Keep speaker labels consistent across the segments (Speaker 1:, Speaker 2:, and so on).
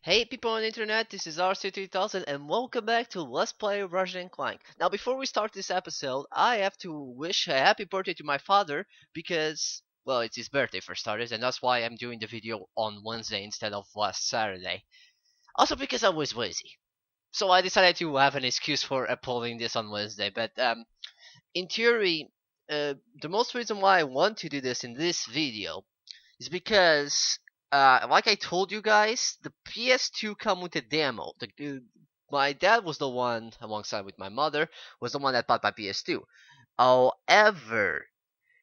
Speaker 1: Hey people on the internet, this is RC3000 and welcome back to Let's Play Ratchet Clank. Now before we start this episode, I have to wish a happy birthday to my father because, well, it's his birthday for starters and that's why I'm doing the video on Wednesday instead of last Saturday. Also because I was lazy. So I decided to have an excuse for uploading this on Wednesday, but in theory, the most reason why I want to do this in this video is because, like I told you guys, the PS2 come with a demo. My dad was the one, alongside with my mother, was the one that bought my PS2. However,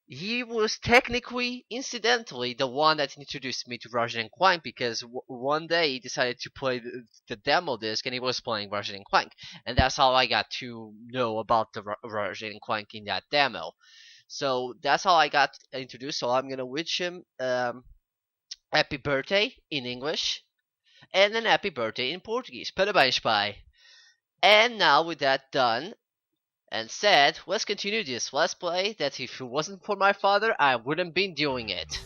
Speaker 1: he was technically, incidentally, the one that introduced me to Ratchet Clank because one day he decided to play the demo disc and he was playing Ratchet Clank, and that's how I got to know about the Ratchet Clank in that demo. So that's how I got introduced. So I'm gonna wish him happy birthday in English and then happy birthday in Portuguese. Parabéns, pai. And now with that done and said, let's continue this let's play that if it wasn't for my father, I wouldn't been doing it.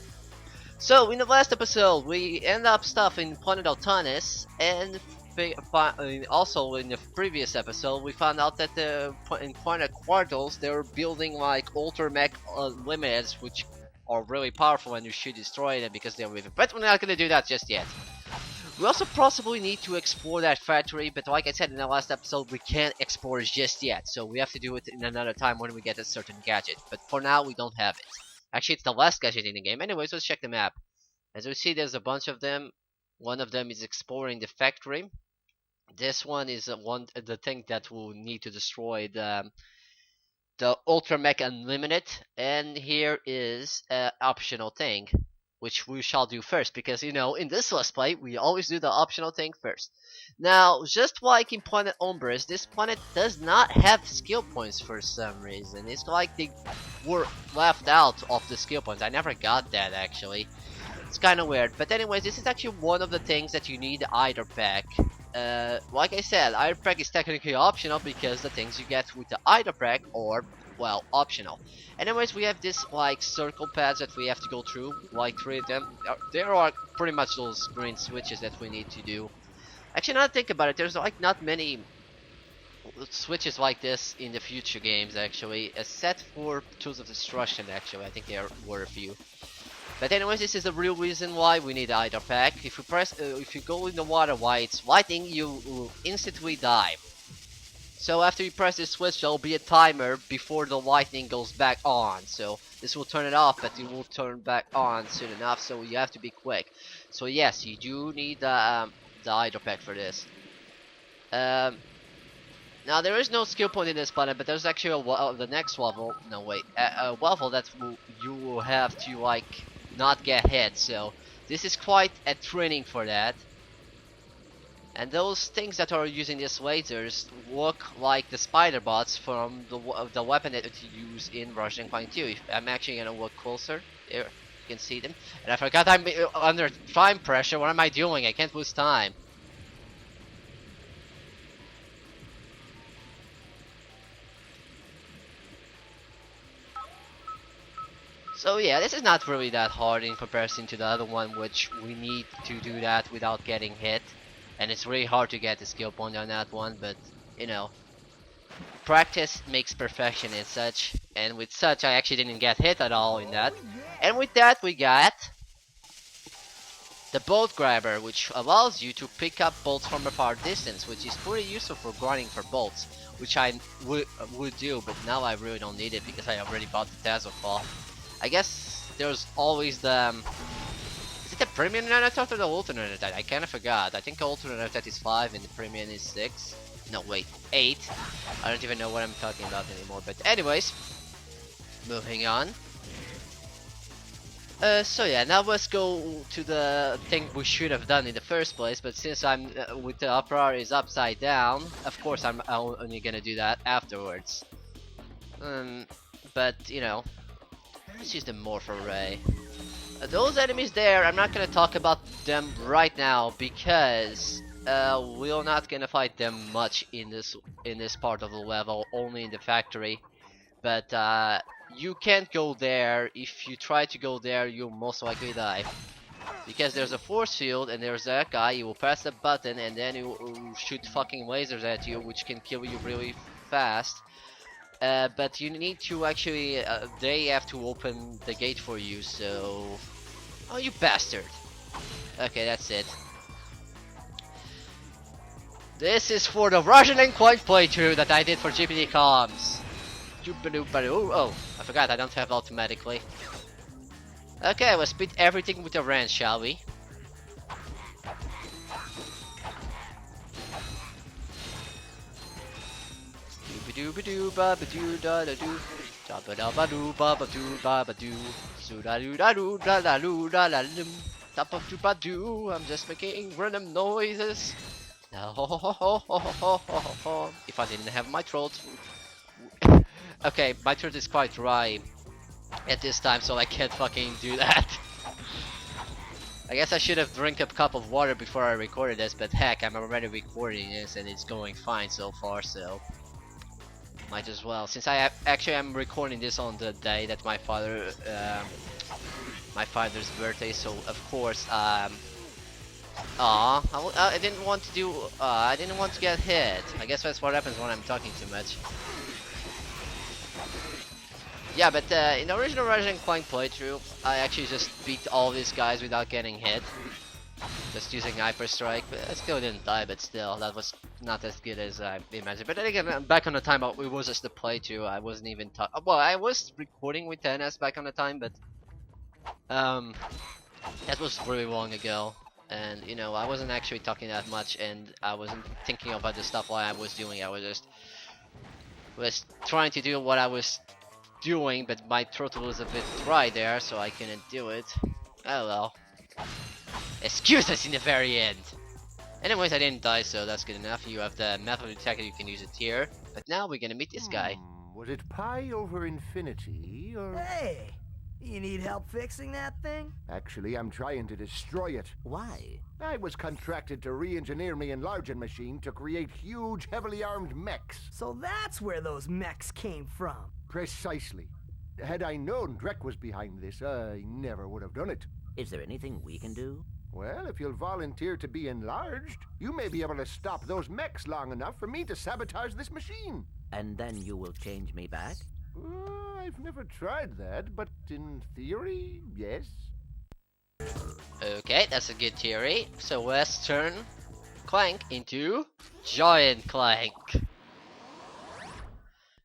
Speaker 1: So in the last episode, we end up stuff in Planet Autanus, and also in the previous episode, we found out that in Planet Quartu, they were building like Ultra Mech Unlimiteds, which are really powerful and you should destroy them because they're living. But we're not gonna do that just yet. We also possibly need to explore that factory, but like I said in the last episode, we can't explore it just yet, so we have to do it in another time when we get a certain gadget. But for now, we don't have it. Actually, it's the last gadget in the game. Anyways, let's check the map. As we see, there's a bunch of them. One of them is exploring the factory. This one is the thing that will need to destroy the Ultra Mech Unlimited, and here is an optional thing, which we shall do first, because you know, in this Let's Play, we always do the optional thing first. Now, just like in Planet Umbris, this planet does not have skill points for some reason. It's like they were left out of the skill points. I never got that, actually. It's kind of weird, but anyways, this is actually one of the things that you need either pack. Like I said, either pack is technically optional because the things you get with the either pack are, well, optional. Anyways, we have this like circle paths that we have to go through, like 3 of them. There are pretty much those green switches that we need to do. Actually, now that I think about it, there's like not many switches like this in the future games actually, except for Tools of Destruction actually. I think there were a few. But anyways, this is the real reason why we need either pack. If you press, if you go in the water while it's lighting, you will instantly die. So after you press this switch, there will be a timer before the lightning goes back on. So this will turn it off, but it will turn back on soon enough. So you have to be quick. So yes, you do need the hydro pack for this. Now there is no skill point in this planet, but there's actually the next level. No wait, a level that you will have to like not get hit. So this is quite a training for that. And those things that are using these lasers look like the spider bots from the weapon that you use in Ratchet Clank 2. I'm actually gonna look closer. There, you can see them. And I forgot I'm under time pressure. What am I doing? I can't lose time. So yeah, this is not really that hard in comparison to the other one, which we need to do that without getting hit. And it's really hard to get the skill point on that one, but you know, practice makes perfection and such. And with such, I actually didn't get hit at all in that. And with that, we got the bolt grabber, which allows you to pick up bolts from a far distance, which is pretty useful for grinding for bolts, which I would do, but now I really don't need it because I already bought the Dazzle Claw. I guess there's always the is it the premium nanotot or the ultra nanotot? I kinda forgot. I think the ultra nanotot is 5 and the premium is 6. No wait, 8. I don't even know what I'm talking about anymore, but anyways, moving on. So yeah, now let's go to the thing we should have done in the first place, but since I'm with the uproar is upside down, of course I'm only gonna do that afterwards. But you know, let's use the Morph Array. Those enemies there, I'm not gonna talk about them right now because we're not gonna fight them much in this part of the level, only in the factory. But you can't go there. If you try to go there, you'll most likely die. Because there's a force field and there's that guy, you will press the button and then he will shoot fucking lasers at you, which can kill you really fast. But you need to actually, they have to open the gate for you, so... Oh, you bastard! Okay, that's it. This is for the Ratchet Clank playthrough that I did for GPT Comms. Oh, I forgot I don't have automatically. Okay, let's beat everything with a wrench, shall we? Doo-ba-doo-ba-doo, ba-ba-doo-da-da-doo, da-ba-da-ba-doo, ba-ba-doo, ba-ba-doo, so-da-doo-da-doo-da-da-doo-da-da-doo, da-ba-doo-ba-doo, I'm just making random noises. If I didn't have my throat. Okay, my throat is quite dry at this time, so I can't fucking do that. I guess I should have drank a cup of water before I recorded this, but heck, I'm already recording this and it's going fine so far, so might as well. Since I actually am recording this on the day that my father's birthday, so of course, I didn't want to do, I didn't want to get hit. I guess that's what happens when I'm talking too much. Yeah, but in the original Ratchet Clank playthrough, I actually just beat all these guys without getting hit. Just using Hyper Strike, but I still didn't die, but still, that was not as good as I imagined. But then again, back on the time, it was just the playthrough, I wasn't even well, I was recording with 10s back on the time, but that was really long ago. And, you know, I wasn't actually talking that much, and I wasn't thinking about the stuff while I was doing. I was just trying to do what I was doing, but my throat was a bit dry there, so I couldn't do it. Oh well. Excuses in the very end. Anyways, I didn't die, so that's good enough. You have the metal detector, you can use it here. But now we're gonna meet this guy.
Speaker 2: Was it pi over infinity, or...
Speaker 3: Hey! You need help fixing that thing?
Speaker 2: Actually, I'm trying to destroy it.
Speaker 3: Why?
Speaker 2: I was contracted to re-engineer my enlarging machine to create huge, heavily armed mechs.
Speaker 3: So that's where those mechs came from.
Speaker 2: Precisely. Had I known Drek was behind this, I never would have done it.
Speaker 4: Is there anything we can do?
Speaker 2: Well, if you'll volunteer to be enlarged, you may be able to stop those mechs long enough for me to sabotage this machine.
Speaker 4: And then you will change me back?
Speaker 2: I've never tried that, but in theory, yes.
Speaker 1: Okay, that's a good theory. So let's turn Clank into Giant Clank.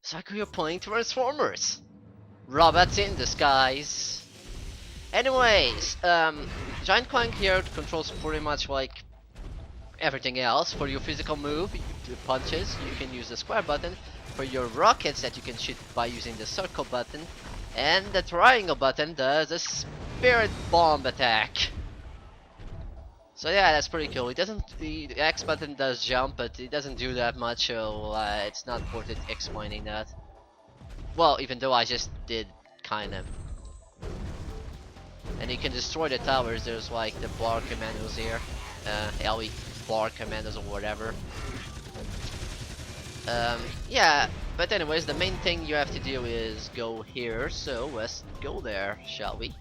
Speaker 1: It's like we're playing Transformers. Robots in disguise. Anyways, Giant Clank here controls pretty much like everything else. For your physical move, the punches, you can use the square button. For your rockets that you can shoot by using the circle button. And the triangle button does a spirit bomb attack. So yeah, that's pretty cool. It doesn't, the X button does jump, but it doesn't do that much, so it's not worth it explaining that. Well, even though I just did, kinda. And you can destroy the towers. There's like the bar commandos here, LE bar commandos or whatever. Yeah, but anyways, the main thing you have to do is go here, so let's go there, shall we?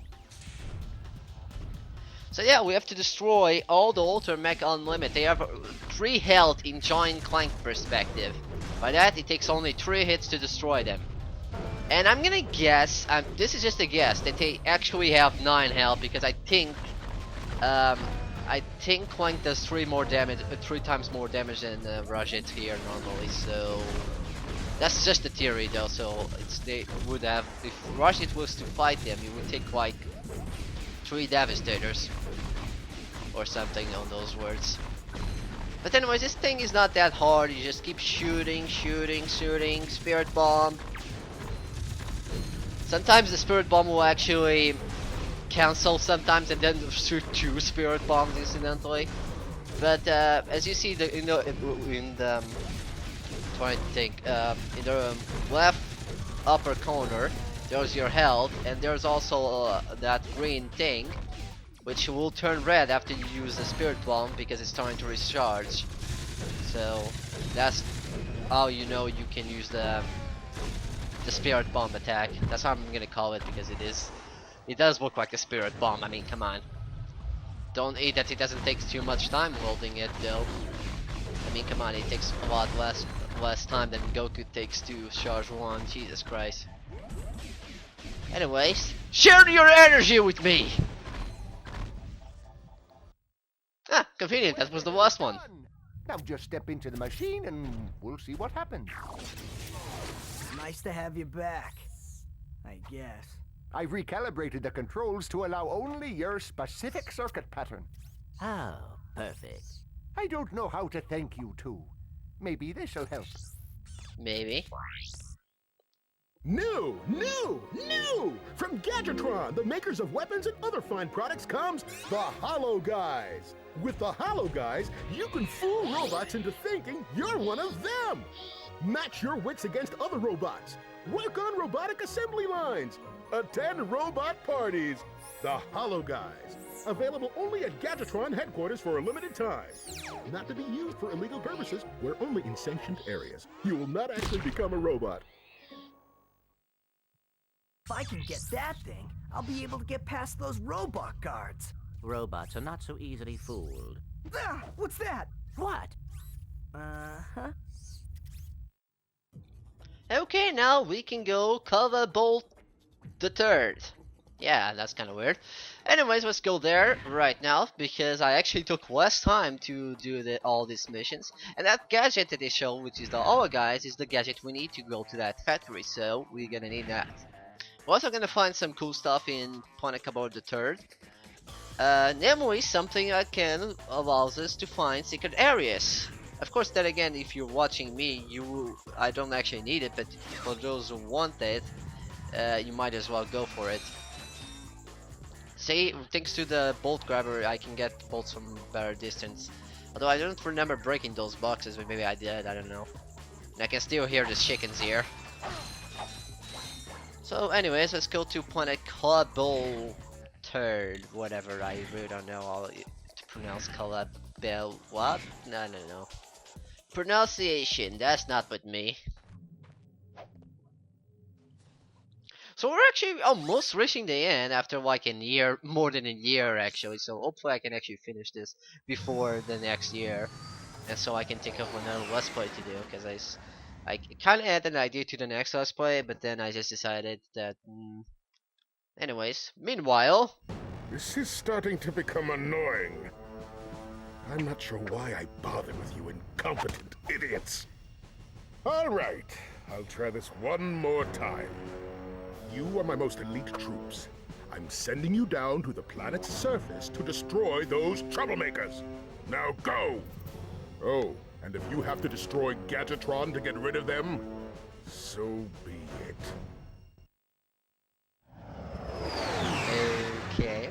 Speaker 1: So yeah, we have to destroy all the Ultra Mech Unlimited. They have 3 health in Giant Clank perspective. By that, it takes only 3 hits to destroy them. And I'm gonna guess, this is just a guess, that they actually have 9 health, because I think Clank does 3 times more damage than Ratchet here normally, so that's just a theory though. So they would have, if Ratchet was to fight them, it would take like 3 Devastators or something on those words. But anyways, this thing is not that hard. You just keep shooting, Spirit Bomb. Sometimes the Spirit Bomb will actually cancel sometimes and then shoot 2 Spirit Bombs incidentally. But as you see in the trying to think, in the left upper corner there's your health, and there's also that green thing which will turn red after you use the Spirit Bomb because it's starting to recharge. So that's how you know you can use the Spirit Bomb attack. That's how I'm gonna call it, because it does look like a Spirit Bomb. I mean, come on. Don't eat that it doesn't take too much time holding it though. I mean, come on, it takes a lot less time than Goku takes to charge one. Jesus Christ. Anyways, share your energy with me! Ah, convenient, that was the last one.
Speaker 2: Now just step into the machine and we'll see what happens.
Speaker 3: Nice to have you back, I guess.
Speaker 2: I've recalibrated the controls to allow only your specific circuit pattern.
Speaker 4: Oh, perfect.
Speaker 2: I don't know how to thank you two. Maybe this'll help.
Speaker 1: Maybe.
Speaker 5: New! From Gadgetron, the makers of weapons and other fine products, comes the Hollow Guys. With the Hollow Guys, you can fool robots into thinking you're one of them. Match your wits against other robots. Work on robotic assembly lines. Attend robot parties. The Hollow Guys. Available only at Gadgetron headquarters for a limited time. Not to be used for illegal purposes. We're only in sanctioned areas. You will not actually become a robot.
Speaker 3: If I can get that thing, I'll be able to get past those robot guards.
Speaker 4: Robots are not so easily fooled.
Speaker 3: Ah, what's that?
Speaker 4: What?
Speaker 3: Uh-huh.
Speaker 1: Okay, now we can go cover Bolt the Third. Yeah, that's kind of weird. Anyways, let's go there right now because I actually took less time to do all these missions. And that gadget that they show, which is the Hollow Guys, is the gadget we need to go to that factory. So we're gonna need that. We're also gonna find some cool stuff in Planet Quartu the Third. Namely, something that can allows us to find secret areas. Of course, then again, if you're watching me, I don't actually need it, but for those who want it, you might as well go for it. See, thanks to the bolt grabber, I can get bolts from better distance. Although I don't remember breaking those boxes, but maybe I did, I don't know. And I can still hear the chickens here. So anyways, let's go to Planet Quartu Third, whatever, I really don't know how to pronounce Calabel. What? No. Pronunciation, that's not with me. So we're actually almost reaching the end after like a year, more than a year actually. So hopefully I can actually finish this before the next year, and so I can think of another Let's Play to do. Because I kind of had an idea to the next Let's Play, but then I just decided that. Anyways, meanwhile,
Speaker 5: This is starting to become annoying. I'm not sure why I bother with you incompetent idiots. All right, I'll try this one more time. You are my most elite troops. I'm sending you down to the planet's surface to destroy those troublemakers. Now go! Oh, and if you have to destroy Gadgetron to get rid of them, so be it.
Speaker 1: okay.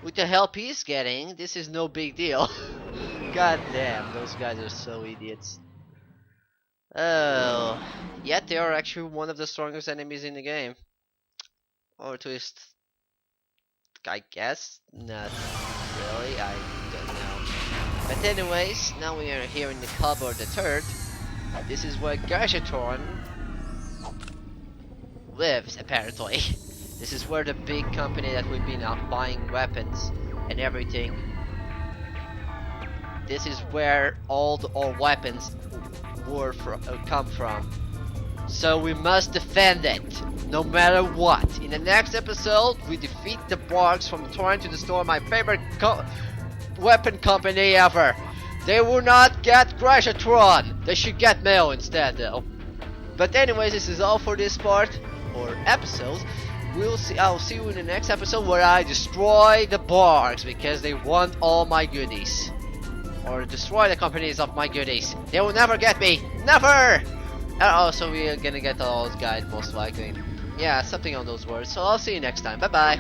Speaker 1: With the help he's getting, this is no big deal. God damn, those guys are so idiots. Oh, yet they are actually one of the strongest enemies in the game. Or at least, I guess, not really, I don't know. But anyways, now we are here in the cover the Third. This is where Gadgetron lives, apparently. This is where the big company that we've been buying weapons and everything. This is where all our weapons come from. So we must defend it, no matter what. In the next episode, we defeat the Barks from trying to destroy my favorite weapon company ever. They will not get Gadgetron. They should get mail instead, though. But anyways, this is all for this part or episode. I'll see you in the next episode where I destroy the Barks because they want all my goodies. Or destroy the companies of my goodies. They will never get me. Never! And also we are gonna get all those guys most likely. Yeah, something on those words. So I'll see you next time. Bye bye.